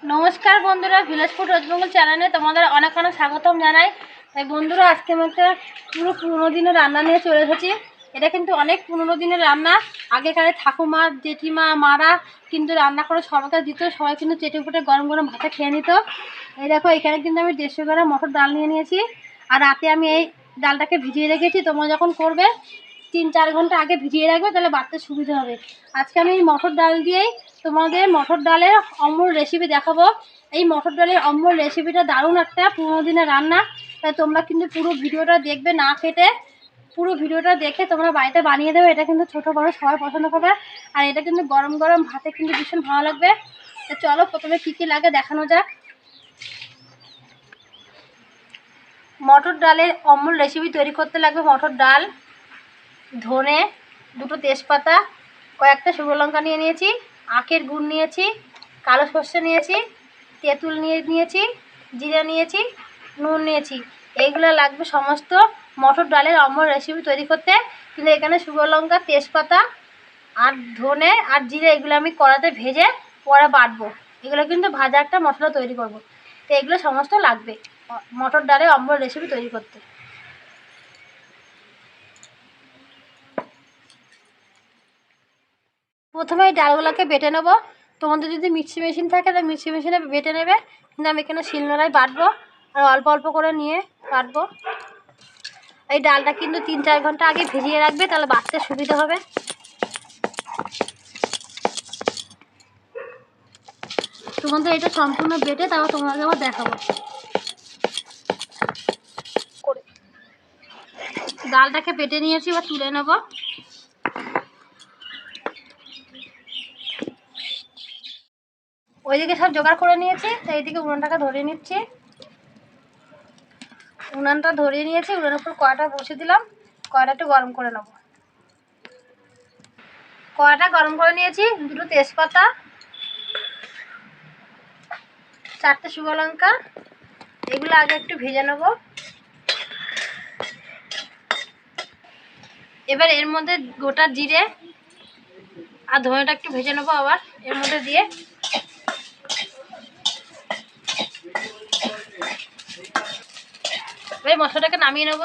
নমস্কার বন্ধুরা, village food waste Bengal চ্যানেলে তোমাদের অনেক অনেক স্বাগতম জানাই। তাই বন্ধুরা, আজকে আমি একটা পুরো পুরোনো দিনের রান্না নিয়ে চলে এসেছি। এটা কিন্তু অনেক পুরোনো দিনের রান্না। আগেকার ঠাকুমা জেঠিমা মারা কিন্তু রান্না করে সবাইকে দিত, সবাই কিন্তু চেটে ফুটে গরম গরম ভাতে খেয়ে নিত। এই দেখো, এখানে কিন্তু আমি 150 গ্রাম মটর ডাল নিয়ে নিয়েছি। আর রাতে আমি এই ডালটাকে ভিজিয়ে রেখেছি। তোমরা যখন করবে 3-4 ঘন্টা আগে ভিজিয়ে রাখবে, তাহলে বাড়তে সুবিধা হবে। আজকে আমি এই মটর ডাল দিয়েই তোমাদের মটর ডালের অম্বল রেসিপি দেখাবো। এই মটর ডালের অম্বল রেসিপিটা দারুণ একটা পুরোনো দিনের রান্না। তাই তোমরা কিন্তু পুরো ভিডিওটা দেখবে না কেটে। পুরো ভিডিওটা দেখে তোমরা বাড়িতে বানিয়ে দেবে। এটা কিন্তু ছোটো বড়ো সবাই পছন্দ করবে। আর এটা কিন্তু গরম গরম ভাতে কিন্তু ভীষণ ভালো লাগবে। তো চলো, প্রথমে কী কী লাগে দেখানো যাক। মটর ডালের অম্বল রেসিপি তৈরি করতে লাগবে মটর ডাল, ধনে, 2টো তেজপাতা, কয়েকটা শুকনো লঙ্কা নিয়ে নিয়েছি, আখের গুড় নিয়েছি, কালো সর্ষে নিয়েছি, তেঁতুল নিয়েছি, জিরা নিয়েছি, নুন নিয়েছি। এইগুলো লাগবে সমস্ত মটর ডালের অম্বল রেসিপি তৈরি করতে। কিন্তু এখানে শুকনো লঙ্কা, তেজপাতা আর ধনে আর জিরা এগুলো আমি কড়াতে ভেজে পরে বাটবো। এগুলো কিন্তু ভাজা একটা মশলা তৈরি করব। তো এগুলো সমস্ত লাগবে মটর ডালের অম্বল রেসিপি তৈরি করতে। প্রথমে এই ডালগুলোকে বেটে নেব। তোমাদের যদি মিক্সি মেশিন থাকে তাহলে মিক্সি মেশিনে বেটে নেবে, কিন্তু আমি এখানে শিলনোড়ায় বাটবো। আর অল্প অল্প করে নিয়ে বাটবো। এই ডালটা কিন্তু 3-4 ঘন্টা আগে ভিজিয়ে রাখবে, তাহলে বাটতে সুবিধা হবে। তোমাদের এটা সম্পূর্ণ বেটে তারপর তোমাদের আবার দেখাবো। ডালটাকে বেটে নিয়েছি, এবার তুলে নেব। ওইদিকে সব জোগাড় করে নিয়েছি, তো এইদিকে উনুনটাকে ধরিয়ে নিচ্ছি। উনুনটা ধরিয়ে নিয়েছি, উনুনের উপর কড়াটা বসিয়ে দিলাম। কড়াটা একটু গরম করে নেব। কড়াটা গরম করে নিয়েছি, 2টো তেজপাতা, 4টে শুকনো লঙ্কা, এগুলো আগে একটু ভেজে নেব। এবার এর মধ্যে গোটা জিরে আর ধনেটা একটু ভেজে নেবো আবার এর মধ্যে দিয়ে। এবার মশলাটাকে নামিয়ে নেব।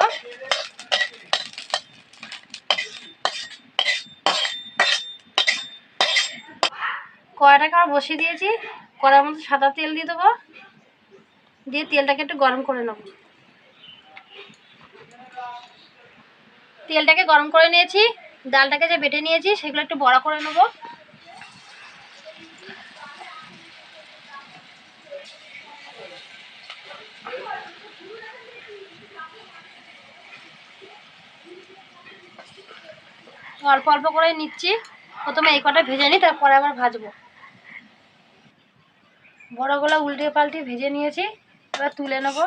কড়াইটাকে আবার বসিয়ে দিয়েছি। কড়াইয়ের মধ্যে সাদা তেল দিয়ে দেবো, দিয়ে তেলটাকে একটু গরম করে নেব। তেলটাকে গরম করে নিয়েছি, ডালটাকে যে বেটে নিয়েছি সেগুলো একটু বড়া করে নেব। অল্প অল্প করে নিচ্ছি। প্রথমে এই কটা ভেজে নিই, তারপরে আবার ভাজবো। বড়াগুলো উল্টে পাল্টে ভেজে নিয়েছি, এবার তুলে নেব।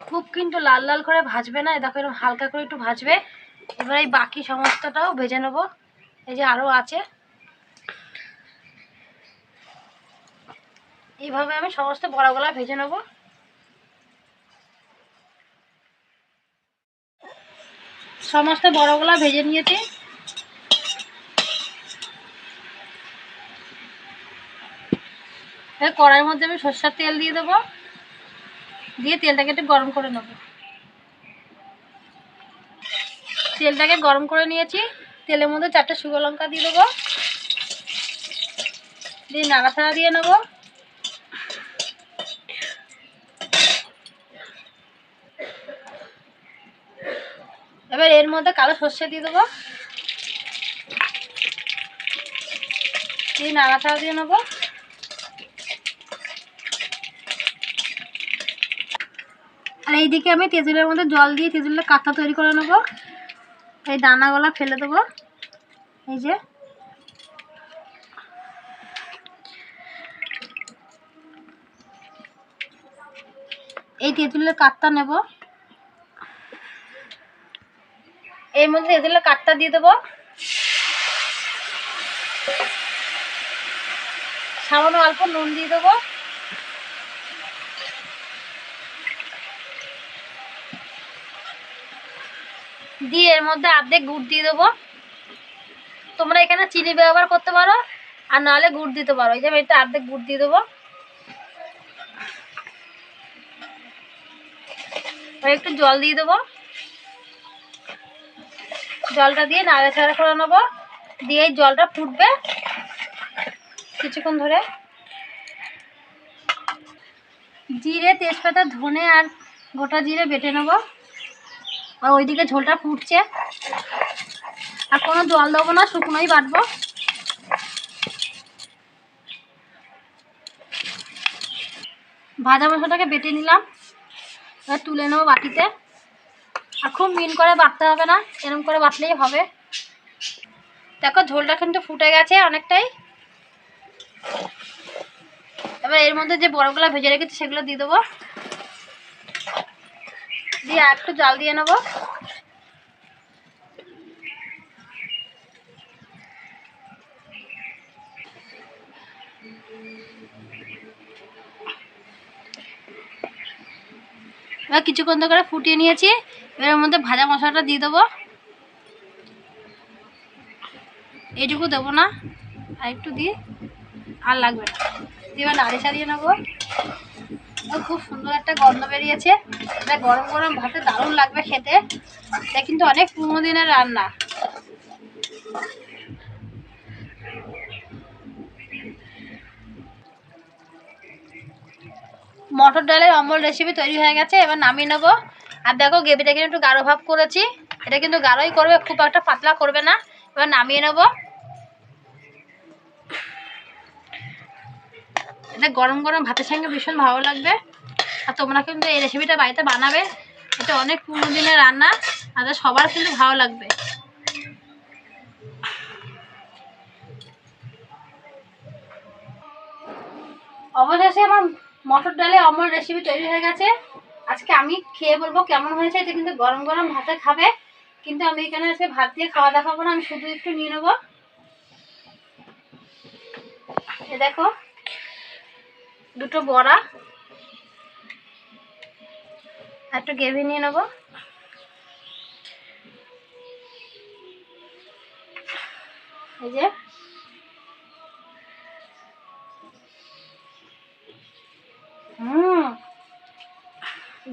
খুব কিন্তু লাল লাল করে ভাজবে না, দেখো এরকম হালকা করে একটু ভাজবে। এবার এই বাকি সমস্তটাও ভেজে নেব। এই যে আরও আছে, এইভাবে আমি সমস্ত বড়াগুলো ভেজে নেব। সমস্ত বড়াগুলো ভেজে নিয়েছি। এবার কড়াইয়ের মধ্যে আমি সরষের তেল দিয়ে দেবো, দিয়ে তেলটাকে একটু গরম করে নেব। তেলটাকে গরম করে নিয়েছি, তেলের মধ্যে 4টে শুকনো লঙ্কা দিয়ে দেবো, দিয়ে নাড়াচাড়া দিয়ে নেব। এবার এর মধ্যে কালো সর্ষে দিয়ে দেবো, দিয়ে নাড়াচাড়া দিয়ে নেব। আর এইদিকে আমি তেঁতুলের মধ্যে জল দিয়ে তেঁতুলের কাঁথা তৈরি করে নেব। এই দানাগুলো ফেলে দেবো। এই যে এই তেঁতুলের কাঠটা নেব, এর মধ্যে তেঁতুলের কাঠটা দিয়ে দেবো। সামান্য অল্প নুন দিয়ে দেবো, দিয়ে এর মধ্যে অর্ধেক গুড় দিয়ে দেবো। তোমরা এখানে চিনি ব্যবহার করতে পারো, আর নাহলে গুড় দিতে পারো। এই যে আমি এটা অর্ধেক গুড় দিয়ে দেবো, একটু জল দিয়ে দেবো। জলটা দিয়ে নাড়াচাড়া করে নেবো, দিয়ে এই জলটা ফুটবে কিছুক্ষণ ধরে। জিরে, তেজপাতা, ধনে আর গোটা জিরে বেটে নেবো। আর ওইদিকে ঝোলটা ফুটছে, আর কোনো জল দেবো না, শুকনোই বাটবো। ভাজা মশলাটাকে বেটে নিলাম, এবার তুলে নেবো বাটিতে। আর খুব মিন করে বাটতে হবে না, এরকম করে বাটলেই হবে। দেখো ঝোলটা কিন্তু ফুটে গেছে অনেকটাই। এবার এর মধ্যে যে বড়গুলো ভেজে রেখেছি সেগুলো দিয়ে দেবো, দিয়ে আর একটু জল দিয়ে নেবো। এবার কিছুক্ষণ করে ফুটিয়ে নিয়েছি, এর মধ্যে ভাজা মশলাটা দিয়ে দেবো। এইটুকু দেবো না, আর একটু দিয়ে, আর লাগবে না। এবার নাড়ি ছাড়িয়ে নেবো। খুব সুন্দর একটা গন্ধ বেরিয়েছে, এটা গরম গরম ভাতে দারুণ লাগবে খেতে। এটা কিন্তু অনেক পুরোনো দিনের রান্না। মটর ডালের অম্বল রেসিপি তৈরি হয়ে গেছে, এবার নামিয়ে নেবো। আর দেখো গ্রেভিটা কিন্তু একটু গাঢ় ভাব করেছি, এটা কিন্তু গাঢ়ই করবে, খুব একটা পাতলা করবে না। এবার নামিয়ে নেবো। এটা গরম গরম ভাতের সঙ্গে ভীষণ ভালো লাগবে। আর তোমরা কিন্তু এই রেসিপিটা বাড়িতে বানাবে, এটা অনেক পুরোনো দিনের রান্না, আর সবার কিন্তু ভালো লাগবে। অবশেষে আমার মটর ডালে অম্বল রেসিপি তৈরি হয়ে গেছে। আজকে আমি খেয়ে বলবো কেমন হয়েছে। এটা কিন্তু গরম গরম ভাতে খাবে, কিন্তু আমি এখানে আজকে ভাত দিয়ে খাওয়া দেখাবো না, আমি শুধু একটু নিয়ে নেবো। এ দেখো দুটো বড়া, একটু গ্রেভি নিয়ে নেবো। এই যে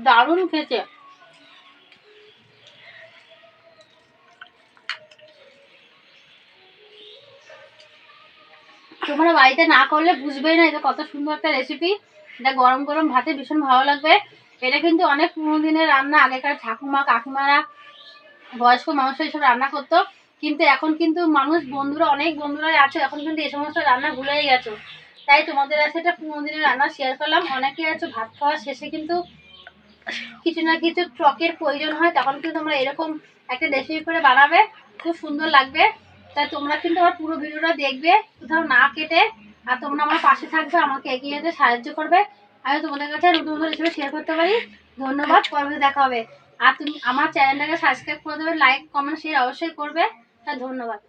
দারুণ খেতে। তোমরা বাড়িতে না করলে বুঝবেই না এটা কত সুন্দর একটা রেসিপি। এটা গরম গরম ভাতে ভীষণ ভালো লাগবে। এটা কিন্তু অনেক পুরোনো দিনের রান্না, আগেকার ঠাকুমা কাকিমারা বয়স্ক মানুষ এসব রান্না করতো, কিন্তু এখন কিন্তু মানুষ বন্ধুরা অনেক বন্ধুরাই আছে এখন কিন্তু এই সমস্ত রান্না ভুলেই গেছো। তাই তোমাদের কাছে একটা পুরোনো দিনের রান্না শেয়ার করলাম। অনেকে আছে ভাত খাওয়ার শেষে কিন্তু কিছু না কিছু টকের প্রয়োজন হয়, তখন কিন্তু তোমরা এরকম একটা রেসিপি করে বানাবে, খুব সুন্দর লাগবে। তাই তোমরা কিন্তু আমার পুরো ভিডিওটা দেখবে কোথাও না কেটে, আর তোমরা আমার পাশে থাকবে, আমাকে এগিয়ে যেতে সাহায্য করবে, আমি তোমাদের কাছে নতুন নতুন রেসিপি শেয়ার করতে পারি। ধন্যবাদ, পরে দেখা হবে। আর তুমি আমার চ্যানেলটাকে সাবস্ক্রাইব করে দেবে, লাইক কমেন্ট শেয়ার অবশ্যই করবে। তাই ধন্যবাদ।